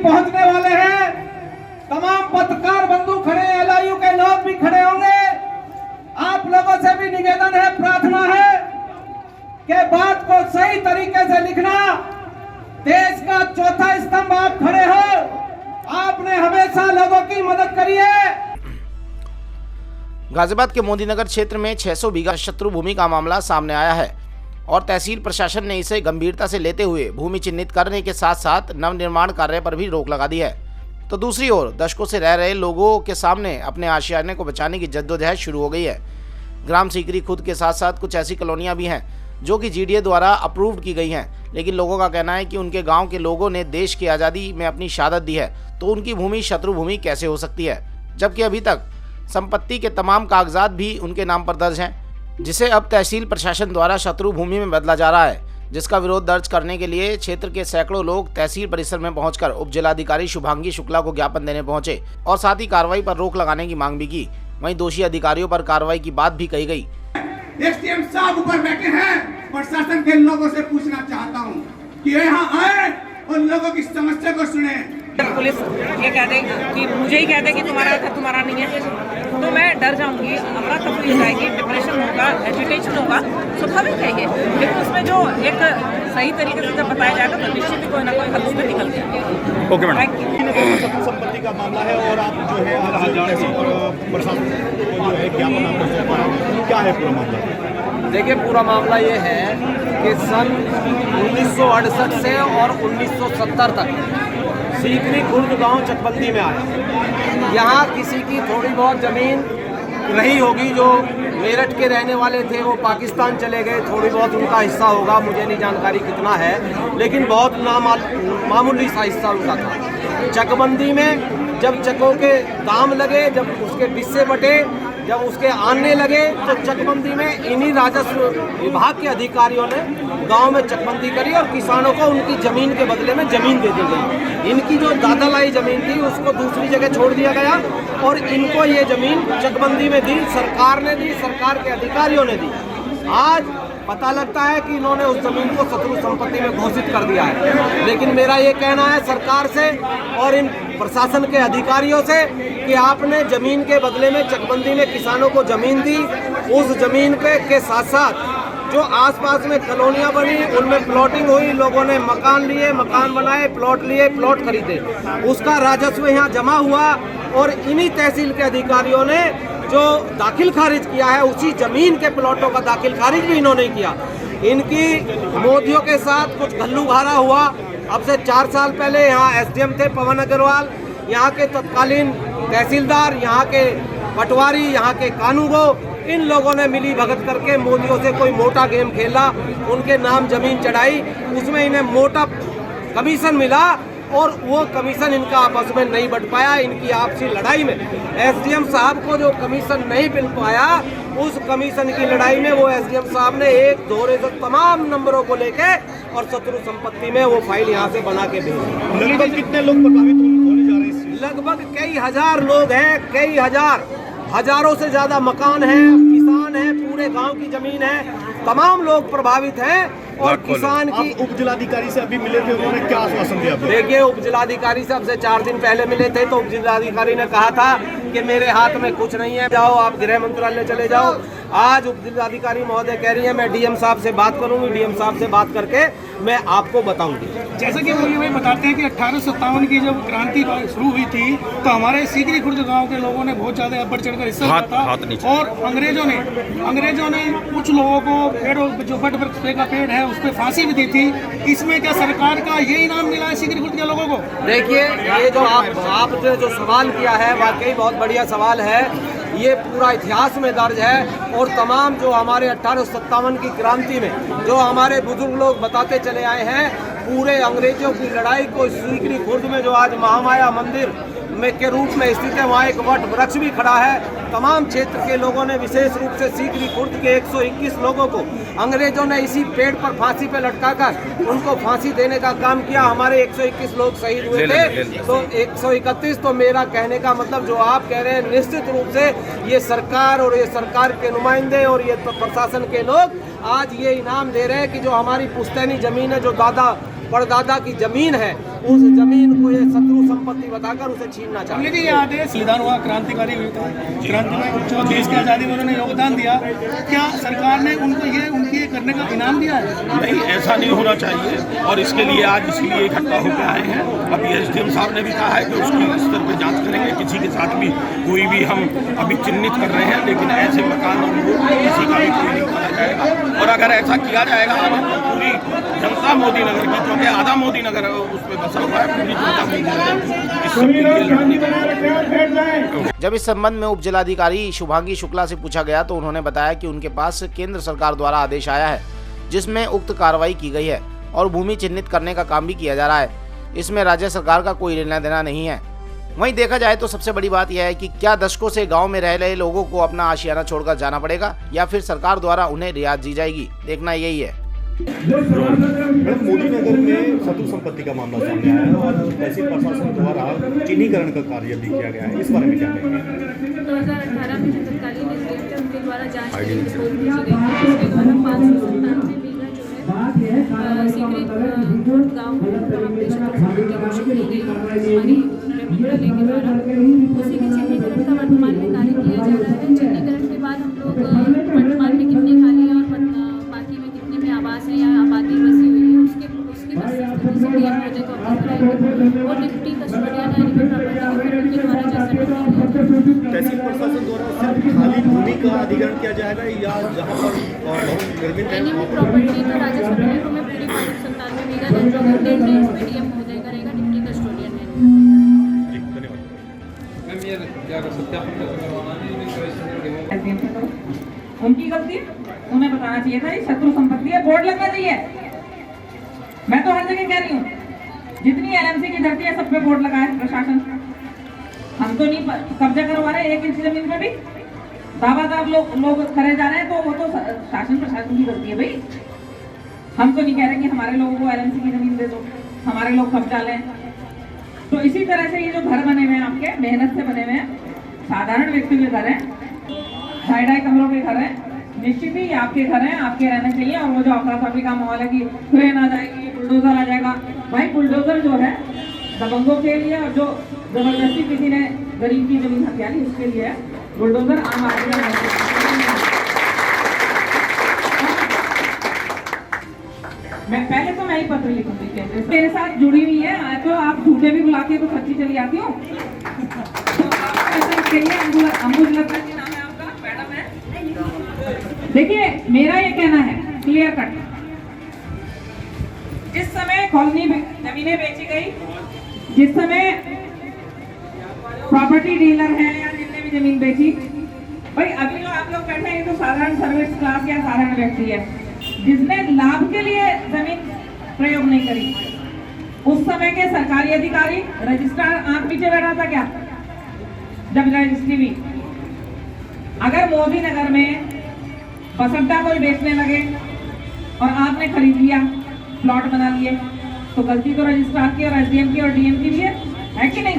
पहुंचने वाले हैं। तमाम पत्रकार बंधु खड़े, एलआईयू के लोग भी खड़े होंगे। आप लोगों से भी निवेदन है, प्रार्थना है कि बात को सही तरीके से लिखना। देश का चौथा स्तंभ आप खड़े हो, आपने हमेशा लोगों की मदद करी है। गाजियाबाद के मोदीनगर क्षेत्र में 600 बीघा शत्रु भूमि का मामला सामने आया है और तहसील प्रशासन ने इसे गंभीरता से लेते हुए भूमि चिन्हित करने के साथ साथ नवनिर्माण कार्य पर भी रोक लगा दी है। तो दूसरी ओर दशकों से रह रहे लोगों के सामने अपने आशियाने को बचाने की जद्दोजहद शुरू हो गई है। ग्राम सीकरी खुद के साथ साथ कुछ ऐसी कॉलोनियां भी हैं जो कि जीडीए द्वारा अप्रूव्ड की गई हैं, लेकिन लोगों का कहना है कि उनके गाँव के लोगों ने देश की आज़ादी में अपनी शहादत दी है, तो उनकी भूमि शत्रु भूमि कैसे हो सकती है, जबकि अभी तक संपत्ति के तमाम कागजात भी उनके नाम पर दर्ज हैं, जिसे अब तहसील प्रशासन द्वारा शत्रु भूमि में बदला जा रहा है, जिसका विरोध दर्ज करने के लिए क्षेत्र के सैकड़ों लोग तहसील परिसर में पहुंचकर उप जिलाधिकारी शुभांगी शुक्ला को ज्ञापन देने पहुंचे और साथ ही कार्रवाई पर रोक लगाने की मांग भी की। वहीं दोषी अधिकारियों पर कार्रवाई की बात भी कही गई। एसडीएम साहब ऊपर बैठे हैं, प्रशासन के लोगों से पूछना चाहता हूं कि यहाँ आए और लोगों की समस्या को सुने। पुलिस ये कह दे कि मुझे ही कह दे कि तुम्हारा घर तुम्हारा नहीं है, तो मैं डर जाऊंगी, अफरा तफरी हो जाएगी, डिप्रेशन होगा, एजुटेशन होगा, स्वाभाविक है ये। लेकिन उसमें जो एक सही तरीके से जब बताया जाएगा तो निश्चित ही कोई ना कोई हद उसमें निकल जाएगा। Okay madam. संपत्ति का मामला है और आप जो है प्रशासन को जो है ज्ञापन आपको सौंपा है, क्या है पूरा मामला? देखिए, पूरा मामला ये है कि सन 1968 से और 1970 तक सीकरी खुर्द गांव चकबंदी में आया। यहाँ किसी की थोड़ी बहुत ज़मीन रही होगी, जो मेरठ के रहने वाले थे वो पाकिस्तान चले गए, थोड़ी बहुत उनका हिस्सा होगा, मुझे नहीं जानकारी कितना है, लेकिन बहुत मामूली सा हिस्सा उनका था। चकबंदी में जब चकों के दाम लगे, जब उसके हिस्से बटे, जब उसके आने लगे, तो चकबंदी में इन्हीं राजस्व विभाग के अधिकारियों ने गांव में चकबंदी करी और किसानों को उनकी ज़मीन के बदले में ज़मीन दे दी गई। इनकी जो दादा लाई ज़मीन थी उसको दूसरी जगह छोड़ दिया गया और इनको ये ज़मीन चकबंदी में दी, सरकार ने दी, सरकार के अधिकारियों ने दी। आज पता लगता है कि इन्होंने उस ज़मीन को शत्रु संपत्ति में घोषित कर दिया है। लेकिन मेरा ये कहना है सरकार से और इन प्रशासन के अधिकारियों से कि आपने ज़मीन के बदले में चकबंदी में किसानों को ज़मीन दी, उस ज़मीन पे के साथ साथ जो आसपास में कॉलोनियाँ बनी उनमें प्लॉटिंग हुई, लोगों ने मकान लिए, मकान बनाए, प्लॉट लिए, प्लॉट खरीदे, उसका राजस्व यहाँ जमा हुआ और इन्हीं तहसील के अधिकारियों ने जो दाखिल खारिज किया है उसी ज़मीन के प्लॉटों का दाखिल खारिज भी इन्होंने किया। इनकी मोदियों के साथ कुछ घल्लूघारा हुआ। अब से 4 साल पहले यहाँ एसडीएम थे पवन अग्रवाल, यहाँ के तत्कालीन तहसीलदार, यहाँ के पटवारी, यहाँ के कानूगो, इन लोगों ने मिली भगत करके मोदियों से कोई मोटा गेम खेला, उनके नाम ज़मीन चढ़ाई, उसमें इन्हें मोटा कमीशन मिला और वो कमीशन इनका आपस में नहीं बढ़ पाया। इनकी आपसी लड़ाई में एसडीएम साहब को जो कमीशन नहीं मिल पाया, उस कमीशन की लड़ाई में वो एसडीएम साहब ने एक दोहरे से तमाम नंबरों को लेके और शत्रु संपत्ति में वो फाइल यहाँ से बना के भेजी। लगभग कितने लोग प्रभावित होने जा रहे हैं? लगभग कई हजार लोग हैं, कई हजार, हजारों से ज़्यादा मकान हैं, किसान हैं, पूरे गांव की ज़मीन है, तमाम लोग प्रभावित हैं। और किसान की उप जिलाधिकारी से अभी मिले थे, उन्होंने क्या आश्वासन दिया? देखिए, उप जिलाधिकारी से अब से 4 दिन पहले मिले थे तो उप जिलाधिकारी ने कहा था कि मेरे हाथ में कुछ नहीं है, जाओ आप गृह मंत्रालय चले जाओ। आज उप जिलाधिकारी महोदय कह रही है मैं डीएम साहब से बात करूंगी, डीएम साहब से बात करके मैं आपको बताऊंगी। जैसा कि वो ये बताते हैं कि 1857 की जब क्रांति शुरू हुई थी तो हमारे सीकरी खुर्द गांव के लोगों ने बहुत ज्यादा बढ़ चढ़कर हिस्सा लिया था और अंग्रेजों ने कुछ लोगों को पेड़ों जो बट वृक्ष का पेड़ है उस पर फांसी भी दी थी। इसमें क्या सरकार का ये इनाम मिला है सीकरी खुर्द के लोगों को? देखिए, ये जो आपने जो सवाल किया है वाकई बहुत बढ़िया सवाल है। ये पूरा इतिहास में दर्ज है और तमाम जो हमारे 1857 की क्रांति में जो हमारे बुजुर्ग लोग बताते चले आए हैं, पूरे अंग्रेजों की लड़ाई को सीकरी खुर्द में जो आज महामाया मंदिर में के रूप में स्थित है, वहाँ एक वट वृक्ष भी खड़ा है। तमाम क्षेत्र के लोगों ने विशेष रूप से सीकरी खुर्द के 121 लोगों को अंग्रेजों ने इसी पेड़ पर फांसी पे लटकाकर उनको फांसी देने का काम किया। हमारे 121 लोग शहीद हुए थे, तो 131। तो मेरा कहने का मतलब जो आप कह रहे हैं, निश्चित रूप से ये सरकार और ये सरकार के नुमाइंदे और ये प्रशासन के लोग आज ये इनाम दे रहे हैं कि जो हमारी पुश्तैनी जमीन है, जो दादा परदादा की जमीन है, उस जमीन को ये शत्रु बताकर उसे छीनना हमने चाहते जी ये आदेश संविधान हुआ क्रांतिकारी हुई था, क्रांति में जो देश की आज़ादी में उन्होंने योगदान दिया, क्या सरकार ने उनको ये उनके ये करने का इनाम दिया है? नहीं, ऐसा नहीं होना चाहिए और इसके लिए आज इसलिए इकट्ठा होकर आए हैं। अभी एसडीएम साहब ने भी कहा है कि उसकी स्तर पर जांच करेंगे, किसी के साथ भी कोई भी हम अभी चिन्हित कर रहे हैं, लेकिन ऐसे मकान और लोग किसी का भी कोई नहीं माना जाएगा। और अगर ऐसा किया जाएगा तो पूरी जनता मोदी नगर की, क्योंकि आधा मोदी नगर उसमें बसा हुआ है, पूरी जनता मोदी नगर इस सब के लिए लड़नी पड़ेगी। जब इस संबंध में उप जिलाधिकारी शुभांगी शुक्ला से पूछा गया तो उन्होंने बताया कि उनके पास केंद्र सरकार द्वारा आदेश आया है जिसमें उक्त कार्रवाई की गई है और भूमि चिन्हित करने का काम भी किया जा रहा है। इसमें राज्य सरकार का कोई लेना देना नहीं है। वहीं देखा जाए तो सबसे बड़ी बात यह है कि क्या दशकों से गांव में रह रहे लोगों को अपना आशियाना छोड़कर जाना पड़ेगा या फिर सरकार द्वारा उन्हें रियायत दी जाएगी, देखना यही है। मैडम, मोदी नगर में शत्रु संपत्ति का मामला सामने आया है और तहसील प्रशासन द्वारा चिन्हीकरण का कार्य भी किया गया है, इस बारे में क्या कहेंगे? 2018 में जो तत्कालीन एसडीएम थे उनके द्वारा जांच की रिपोर्ट भेजी गई थी, उसके द्वारा 597 बीघा जो है सीकरी खुर्द गाँव वहाँ पे शत्रु संपत्ति घोषित की गई हमारी रेवन्यू के द्वारा। उसी के चिन्हीकरण का वर्तमान में कार्य किया जा रहा है। चिन्हीकरण के बाद हम लोग वर्तमान में कितने खाली है और बाकी में कितने में आवास है या आबादी बसी हुई है उसके स्थिति से डीएम महोदय को अवगत कराएंगे और डिप्टी कस्टोडियन यानी कि प्रॉपर्टी के द्वारा जैसा तहसील प्रशासन द्वारा सिर्फ खाली भूमि का अधिग्रहण किया जाएगा या जहाँ पर एनिमी प्रॉपर्टी का राजस्व ट्रैक में पूरी 597 बीघा मेंटेनेंस में डीएम महोदय करेगा, डिप्टी कस्टोडियन है। उनकी गलती, उन्हें बताना चाहिए था ये शत्रु संपत्ति है, बोर्ड लगना चाहिए। मैं तो हर जगह कह रही हूँ, जितनी एलएमसी की धरती है सब पे बोर्ड लगा है प्रशासन। हम तो नहीं कब्जा करवा रहे 1 इंच जमीन पे भी, दावादार लोग करे जा रहे हैं, तो वो तो शासन प्रशासन की गलती है भाई। हम तो नहीं कह रहे कि हमारे लोगों को एलएमसी की जमीन दे दो, हमारे लोग कब्जा लें। तो इसी तरह से ये जो घर बने हुए हैं आपके, मेहनत से बने हुए हैं, साधारण व्यक्ति के घर हैं, 2.5 कमरों के घर हैं, निश्चित ही आपके घर हैं, आपके रहने चाहिए। और वो जो अफरा तफरी का माहौल है कि क्रेन आ जाएगी, बुलडोजर आ जाएगा, भाई बुलडोजर जो है दबंगों के लिए और जो जबरदस्ती किसी ने गरीब की जमीन हत्या ली उसके लिए है, बुलडोजर आम आदमी का। मैं पहले तो मैं ही पत्र लिखूंगी केंद्र से, मेरे साथ जुड़ी हुई है, तो आप झूठे भी बुलाती हो तो सच्ची चली आती हो। तो आप ऐसा कहिए, अंबुज लता जी नाम है आपका, मैडम है। देखिए मेरा ये कहना है क्लियर कट, जिस समय कॉलोनी जमीनें बेची गई, जिस समय प्रॉपर्टी डीलर है या जिसने भी जमीन बेची, भाई अभी जो आप लोग बैठे हैं तो साधारण सर्विस क्लास या साधारण व्यक्ति है जिसने लाभ के लिए जमीन प्रयोग नहीं करी। उस समय के सरकारी अधिकारी, रजिस्ट्रार आंख पीछे बैठा था क्या जब रजिस्ट्री हुई? अगर मोदी नगर में बस अड्डा कोई बेचने लगे और आपने खरीद लिया, प्लॉट बना लिए, तो गलती तो रजिस्ट्रार की और एसडीएम की और डीएम की भी है कि नहीं?